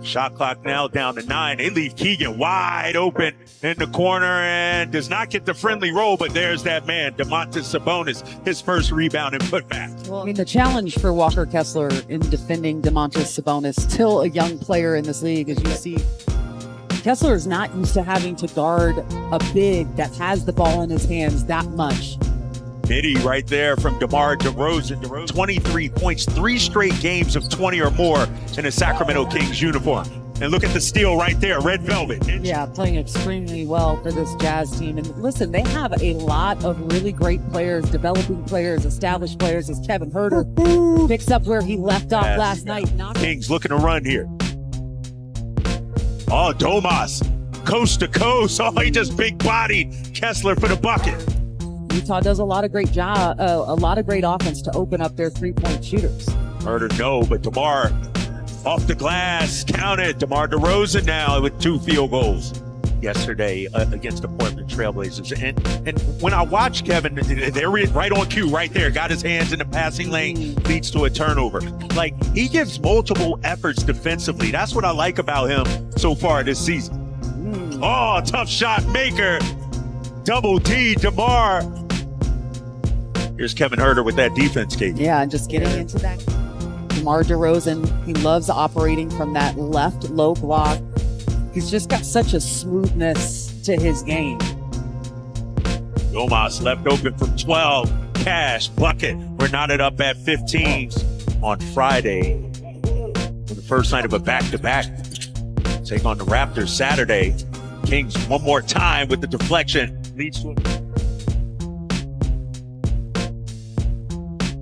Shot clock now down to 9. They leave Keegan wide open in the corner and does not get the friendly roll, but there's that man, Domantas Sabonis, his first rebound and putback. Well, I mean, the challenge for Walker Kessler in defending Domantas Sabonis, still a young player in this league, as you see, Kessler is not used to having to guard a big that has the ball in his hands that much. Midi right there from DeMar DeRozan. 23 points, 3 straight games of 20 or more in a Sacramento Kings uniform. And look at the steal right there, red velvet. Yeah, playing extremely well for this Jazz team. And listen, they have a lot of really great players, developing players, established players, as Kevin Huerter picks up where he left off last night. Kings looking to run here. Oh, Domas, coast to coast. Oh, he just big-bodied Kessler for the bucket. Utah does a lot of great offense to open up their three-point shooters. Huerter, no, but DeMar off the glass, counted. DeMar DeRozan now with 2 field goals yesterday against the Portland Trailblazers. And when I watch Kevin, they're right on cue, right there. Got his hands in the passing lane, leads to a turnover. Like, he gives multiple efforts defensively. That's what I like about him so far this season. Oh, tough shot maker. Double D, DeMar. Here's Kevin Huerter with that defense, Kate. Yeah, and just getting into that. DeMar DeRozan, he loves operating from that left low block. He's just got such a smoothness to his game. Domas left open from 12. Cash, bucket. We're knotted up at 15 on Friday for the first night of a back-to-back. Take on the Raptors Saturday. Kings one more time with the deflection. Leads to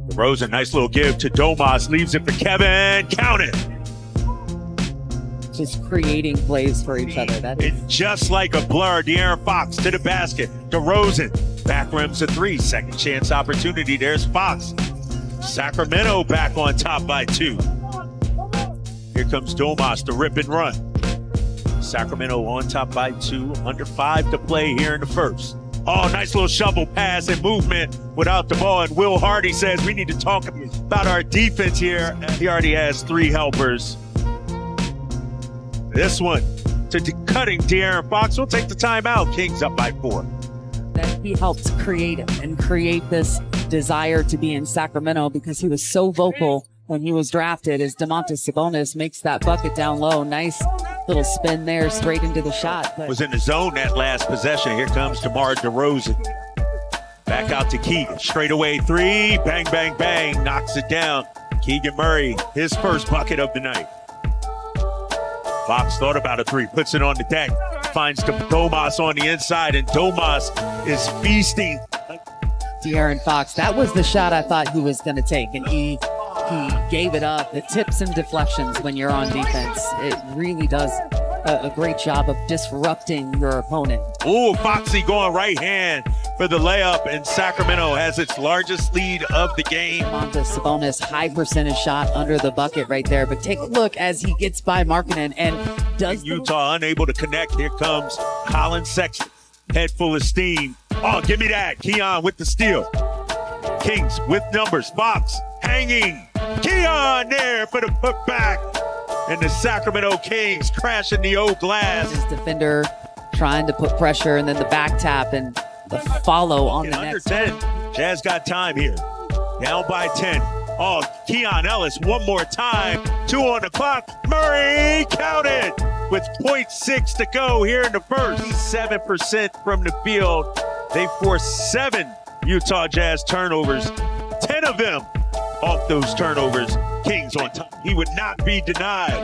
DeRozan, nice little give to Domas, leaves it for Kevin. Count it. Just creating plays for each other. It's just like a blur. De'Aaron Fox to the basket. DeRozan, back rims a 3. Second chance opportunity. There's Fox. Sacramento back on top by 2. Here comes Domas to rip and run. Sacramento on top by 2. Under 5 to play here in the first. Oh, nice little shovel pass and movement without the ball. And Will Hardy says we need to talk about our defense here. He already has 3 helpers. This one to cutting De'Aaron Fox. We'll take the timeout. Kings up by 4. That he helped create and create this desire to be in Sacramento, because he was so vocal when he was drafted, as Domantas Sabonis makes that bucket down low. Nice little spin there, straight into the shot. Was in the zone that last possession. Here comes DeMar DeRozan. Back out to Keegan. Straight away 3. Bang, bang, bang. Knocks it down. Keegan Murray, his first bucket of the night. Fox thought about a 3. Puts it on the deck. Finds Domas on the inside, and Domas is feasting. De'Aaron Fox, that was the shot I thought he was going to take, and he gave it up. The tips and deflections when you're on defense, it really does a great job of disrupting your opponent. Ooh, Foxy going right hand for the layup, and Sacramento has its largest lead of the game. Domantas Sabonis, high percentage shot under the bucket right there, but take a look as he gets by Markkanen and does. Utah unable to connect. Here comes Colin Sexton, head full of steam. Oh, give me that. Keon with the steal. Kings with numbers. Fox hanging. Keon there for the putback. And the Sacramento Kings crashing the old glass. His defender trying to put pressure, and then the back tap and the follow on the under next. 10. Jazz got time here. Down by 10. Oh, Keon Ellis one more time. 2 on the clock. Murray counted with 0.6 to go here in the first. 7% from the field. They forced 7 Utah Jazz turnovers. 10 of them off those turnovers. Kings on top. He would not be denied.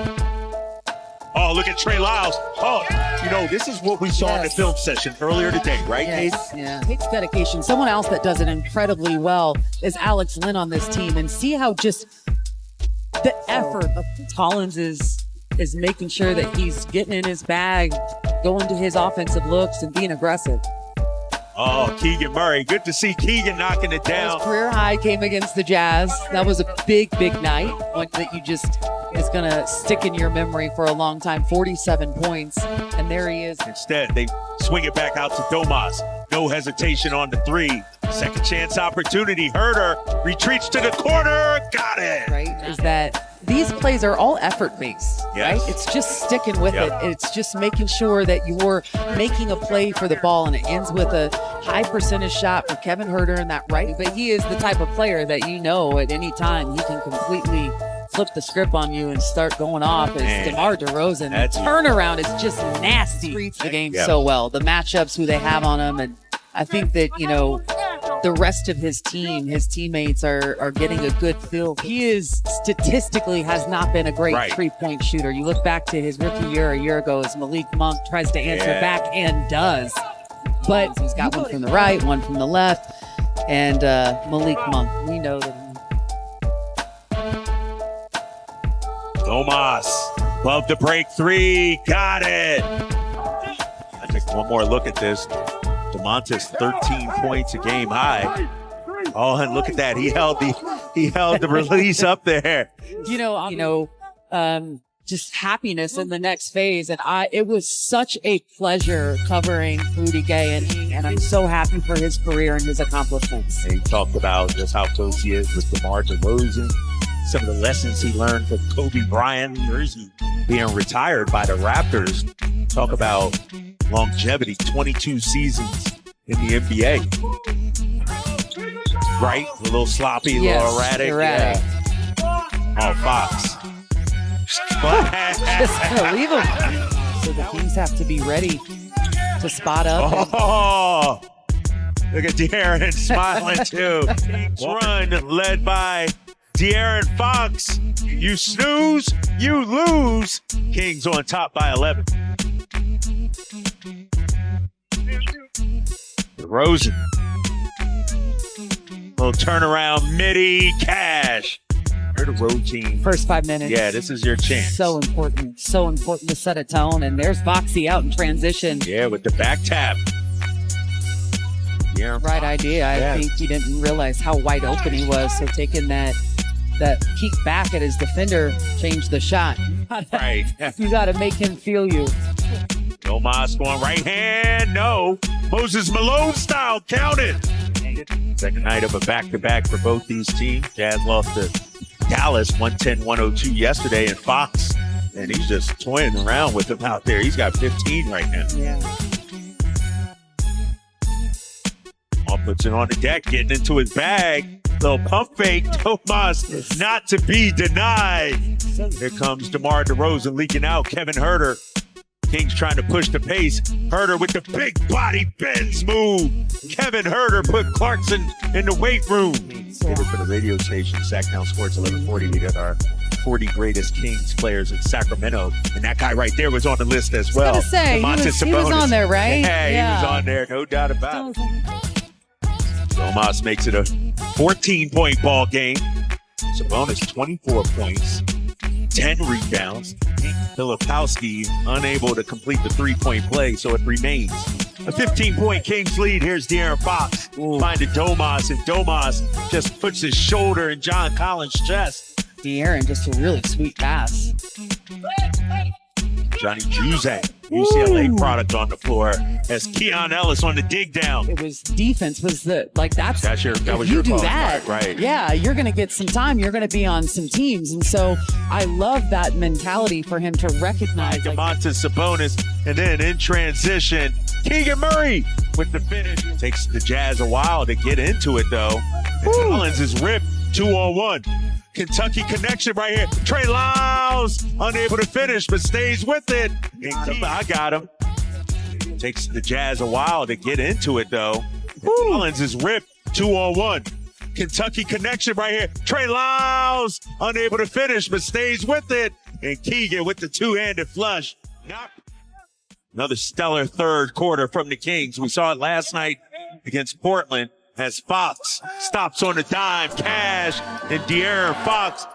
Oh, look at Trey Lyles. Oh, you know, this is what we saw in the film session earlier today, right, Kate? Yeah, takes dedication. Someone else that does it incredibly well is Alex Lynn on this team. And see how just the effort of Collins is making sure that he's getting in his bag, going to his offensive looks and being aggressive. Oh, Keegan Murray. Good to see Keegan knocking it down. His career high came against the Jazz. That was a big, big night. One that you just is going to stick in your memory for a long time. 47 points. And there he is. Instead, they swing it back out to Domas. No hesitation on the 3. Second chance opportunity. Huerter retreats to the corner. Got it. Right? Is that these plays are all effort-based, Yes. right? It's just sticking with Yep. it. It's just making sure that you're making a play for the ball, and it ends with a high percentage shot for Kevin Huerter in that right. But he is the type of player that at any time he can completely flip the script on you and start going off. As Man. DeMar DeRozan, That's- the turnaround is just nasty. Reads the game so well. The matchups, who they have on him, and I think that, the rest of his team, his teammates are getting a good feel. He is statistically has not been a great Right. three-point shooter. You look back to his rookie year a year ago as Malik Monk tries to answer back and does. But he's got one from the right, one from the left. And Malik Monk, we know that Domas, love to break three, got it. I take one more look at this. Domantas, 13 points, a game high. Oh, and look at that. He held the release up there. just happiness in the next phase. And it was such a pleasure covering Rudy Gay, and I'm so happy for his career and his accomplishments. And he talked about just how close he is with DeMar DeRozan, some of the lessons he learned from Kobe Bryant, being retired by the Raptors. Talk about longevity, 22 seasons in the NBA. Right? A little sloppy, a little erratic. Erratic. Yeah. Oh, Fox. Just gonna leave him. So the Kings have to be ready to spot up. Oh, look at De'Aaron smiling too. Kings run led by De'Aaron Fox. You snooze, you lose. Kings on top by 11. DeRozan. Little turnaround, midi, cash. You're the road team. First 5 minutes. Yeah, this is your chance. So important to set a tone. And there's Foxy out in transition. Yeah, with the back tap. Yeah, Right idea. I think he didn't realize how wide open he was. So taking that peek back at his defender changed the shot. right. You got to make him feel you. Domas going right hand. No. Moses Malone style. Count it. Second night of a back-to-back for both these teams. Jazz lost to Dallas 110-102 yesterday, and Fox, and he's just toying around with him out there. He's got 15 right now. Yeah. All puts it on the deck, getting into his bag. Little pump fake. Domas not to be denied. Here comes DeMar DeRozan leaking out. Kevin Huerter. Kings trying to push the pace. Huerter with the big body bends move. Kevin Huerter put Clarkson in the weight room. For the radio station, Sacramento Sports 1140, we got our 40 greatest Kings players in Sacramento. And that guy right there was on the list as well. I was gonna say, Domantas he was Sabonis. on there, right? Yeah, he was on there, no doubt about it. Domas makes it a 14-point ball game. Sabonis 24 points, 10 rebounds. Filipowski unable to complete the three-point play, so it remains a 15-point Kings lead. Here's De'Aaron Fox finding Domas, and Domas just puts his shoulder in John Collins' chest. De'Aaron, just a really sweet pass. Johnny Juzak, UCLA product on the floor, as Keon Ellis on the dig down. It was defense was that was If your you do call, that, right? Yeah, you're going to get some time. You're going to be on some teams. And so I love that mentality for him to recognize. Domantas Sabonis, and then in transition, Keegan Murray with the finish. Takes the Jazz a while to get into it, though. And Collins is ripped 2-on-1. Kentucky connection right here. Trey Lyles unable to finish, but stays with it. I got him. Takes the Jazz a while to get into it, though. Collins is ripped 2-on-1. Kentucky connection right here. Trey Lyles unable to finish, but stays with it. And Keegan with the two-handed flush. Another stellar third quarter from the Kings. We saw it last night against Portland as Fox stops on the dime. Cash and De'Aaron Fox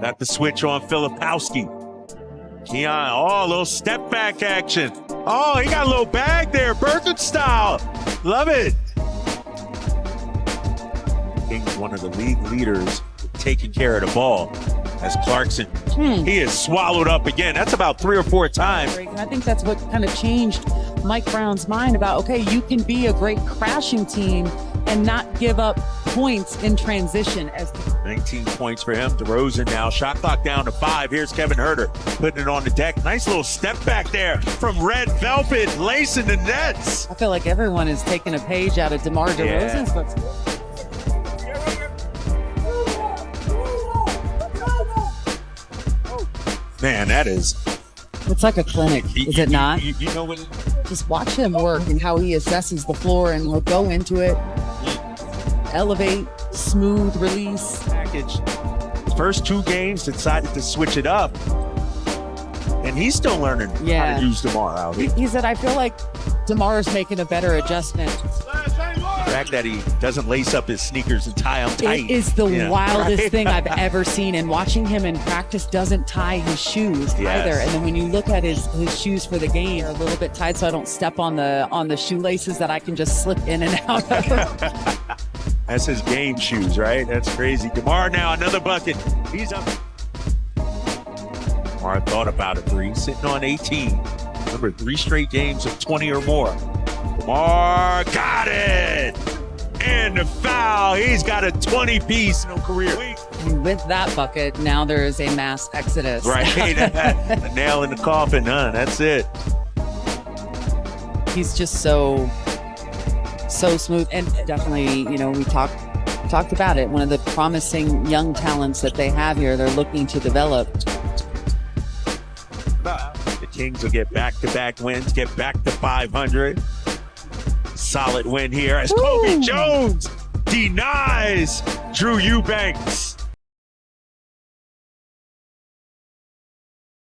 got the switch on Filipowski. Keon, a little step back action. Oh, he got a little bag there, Burton style. Love it. Kings, one of the league leaders, taking care of the ball. As Clarkson, he is swallowed up again. That's about 3 or 4 times. I think that's what kind of changed Mike Brown's mind about, okay, you can be a great crashing team, and not give up points in transition. 19 points for him. DeRozan now. Shot clock down to 5. Here's Kevin Huerter putting it on the deck. Nice little step back there from Red Velvet, lacing the nets. I feel like everyone is taking a page out of DeMar DeRozan's books. Man, that is... It's like a clinic, is it not? You know what? Just watch him work and how he assesses the floor, and he'll go into it, elevate, smooth release. Package. First 2 games decided to switch it up, and he's still learning how to use DeMar out here. He said, I feel like DeMar's making a better adjustment. The fact that he doesn't lace up his sneakers and tie them tight. It is the wildest thing I've ever seen. And watching him in practice, doesn't tie his shoes either. And then when you look at his shoes for the game, they're a little bit tight, so I don't step on the shoelaces that I can just slip in and out of. That's his game shoes, right? That's crazy. DeMar now, another bucket. He's up. DeMar thought about a 3, sitting on 18. Remember, 3 straight games of 20 or more. DeMar got it! And the foul. He's got a 20-piece in a career. And with that bucket, now there is a mass exodus. Right. A nail in the coffin, huh? That's it. He's just so smooth. And definitely, we talked about it. One of the promising young talents that they have here, they're looking to develop. The Kings will get back-to-back wins, get back to 500. Solid win here as Kobe Jones denies Drew Eubanks.